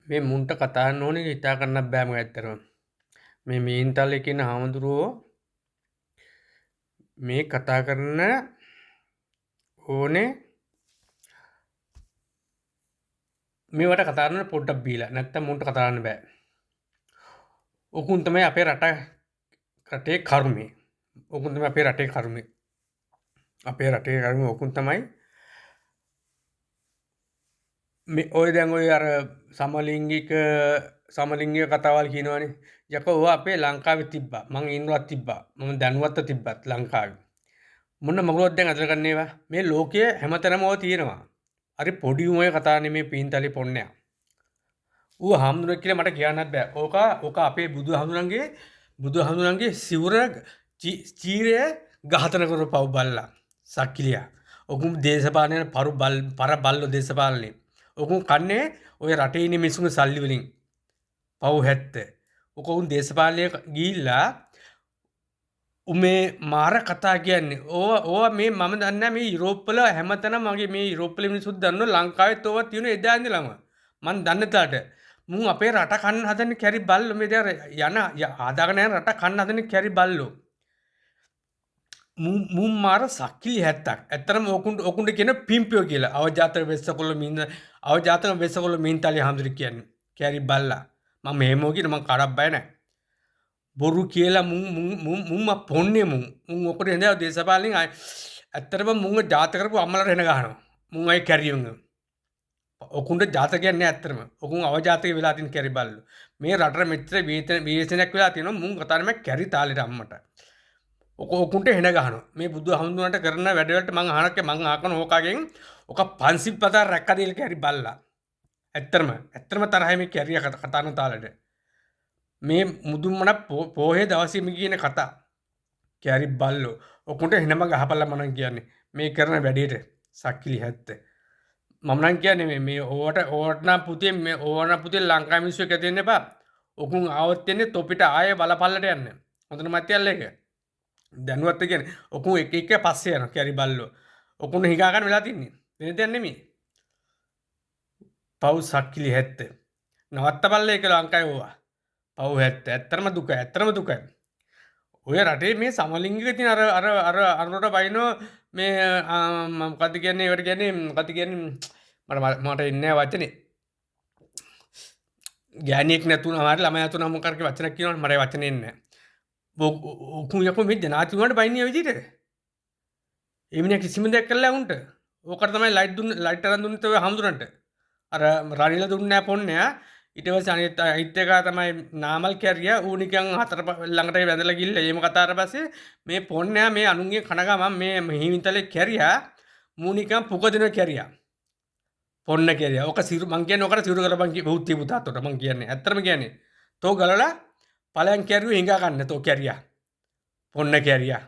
මේ මුන්ට කතාන්න ඕනේ හිතා කරන්නත් බෑම ඇත්තරම. මේ මීන්තල්ලේ කියන හාමුදුරුවෝ මේ කතා කරන ඕනේ මේවට කතාරන්න පොඩ්ඩක් බීලා නැත්තම් මුන්ට කතාන්න බෑ. ඔකුන් තමයි අපේ රටේ කරුමේ. ඔකුන් තමයි අපේ රටේ කරුමේ. අපේ රටේ කරුමේ ඔකුන් තමයි මේ ඔය දැන් ඔය අර සමලිංගික කතාවල් කියනවනේ. යකෝ ඔය අපේ ලංකාවේ තිබ්බා. මං ඉන්නවත් තිබ්බා. මම දැනුවත්ව තිබ්බත් ලංකාවේ. මොන මගුලක් දැන් අතර ගන්න ඒවා. මේ ලෝකයේ හැමතැනම ඔය තියෙනවා. හරි පොඩි උමේ කතා නෙමේ පීන්තලේ පොන්නෑ. ඌ හාමුදුරුවෝ කියලා මට කියන්නත් බෑ. ඕක අපේ බුදුහාමුදුරන්ගේ සිවුර චීරය ඝාතන කරපු පව් බල්ලා. සක්කිලියා. ඔකුන් දේශපාලනය පර බල්ලෝ දේශපාලනේ. ඔකුන් කන්නේ ඔය රටේ ඉන්න මිනිස්සුන්ගේ සල්ලි වලින්. පව් 70. ඔකුන් දේශපාලනය ගිහිල්ලා උමේ මාර කතා කියන්නේ. ඕවා මේ මම දන්නේ මේ යුරෝප්වල හැමතැනම මගේ මේ යුරෝප්වල මිනිස්සුත් දන්නවා ලංකාවෙත් ඕවා තියෙන එදා ඉඳලම. මං දන්න තාට මුන් අපේ රට කන්න හදන කැරි බල්ලෝ මේ දැන් යන ආදාගෙන යන රට කන්න හදන කැරි බල්ලෝ. මුන් මාර සක්කිලි 70ක්. ඇත්තටම ඔකුන්ට කියන පිම්පියෝ කියලා. අවජාතක වෙස්සකොල්ල මීන්තලේ හාමුදුරු කියන්නේ. කැරි බල්ලා. මම මෙහෙමෝ කියන මං කාටවත් බය නැහැ. බොරු කියලා මුන්ම පොන්නේ මුන් ඔකට එඳ දේශපාලනින් ඇත්තටම මුන්ගේ ජාතක කරපු අම්මලට එන ගහනවා. මුන් අය කැරියුන්. ඔකුන්ට ජාතක කියන්නේ ඇත්තටම. ඔකුන් අවජාතක වෙලා තියෙන කැරි බල්ලෝ. මේ රටට මෙච්චර විවේචනයක් වෙලා තියෙනවා මුන් කතාරම කැරි තාලෙට අම්මට. ඔකුන්ට එන ගහනවා. මේ බුදුහාමුදුරන්ට කරන වැඩ වලට මං අහනක මං ආකන ඕකාගෙන් ඔක 500 පතර රැක්කදීල කැරි බල්ලා. ඇත්තටම තරහයි මේ කැරිය කතාන තාලෙට. මේ මුදුන්මන පෝහේ දවසේම කියන කතා කැරි බල්ලෝ ඔකුන්ට හෙනම ගහපල්ල මනන් කියන්නේ මේ කරන වැඩේට සක්කිලි 70. මම නම් කියන්නේ මේ ඕටනම් පුතේ මේ ඕන පුතේ ලංකා මිනිස්සු එක දෙන්න එපා. ඔකුන් ආවොත් එන්නේ තොපිට ආයේ බලපල්ලට යන්න. හොඳට මැතියල්ල එක. දැනුවත් කියන්නේ ඔකුන් එක පස්සේ යනවා කැරි බල්ලෝ. ඔකුන් හිගා ගන්න වෙලා තින්නේ. වෙන දෙයක් නෙමෙයි. පව් සක්කිලි 70. නවත්තපල්ල එක ලංකාවේ ඕවා. පව් 70. ඇත්තටම දුකයි. ඔය රටේ මේ සමලිංගික තියෙන අර අරනට බයිනෝ මේ මොකද්ද කියන්නේ ඒවට කියන්නේ මොකද්ද කියන්නේ මට ඉන්නේ වචනේ ගෑණියෙක් නැතුණා හරි ළමයා නැතුණා මොකක් කරේ වචනක් කියනවනේ මට වචනේ එන්නේ නැහැ. ඔකුන් යකෝ මේ ජනාති වුණාට බයින්නේ ඔය විදිහට. ඒ මිනිහා කිසිම දෙයක් කළා උන්ට. ඕකට තමයි ලයිට් අරන් දුන්නේ ඔය හමුදුරන්ට. අර රනිල දුන්නේ නැහැ පොන්නේ. ඊට පස්සේ අනිත් එක තමයි නාමල් කැරියා ඌ නිකන් හතර ළඟට වැඳලා ගිහිල්ලා එහෙම කතාවට පස්සේ මේ පොන්නයා මේ අනුන්ගේ කනගා මම මේ හිමින්තලේ කැරියා මූ නිකන් පුක දෙන කැරියා පොන්න කැරියා ඔක සිරු මං කියන්නේ ඔකට සිරු කරපන් බෞද්ධ පුතාතට මං කියන්නේ ඇත්තටම කියන්නේ තෝ ගලලා පලයන් කැරියෝ හිඟා ගන්න තෝ කැරියා පොන්න කැරියා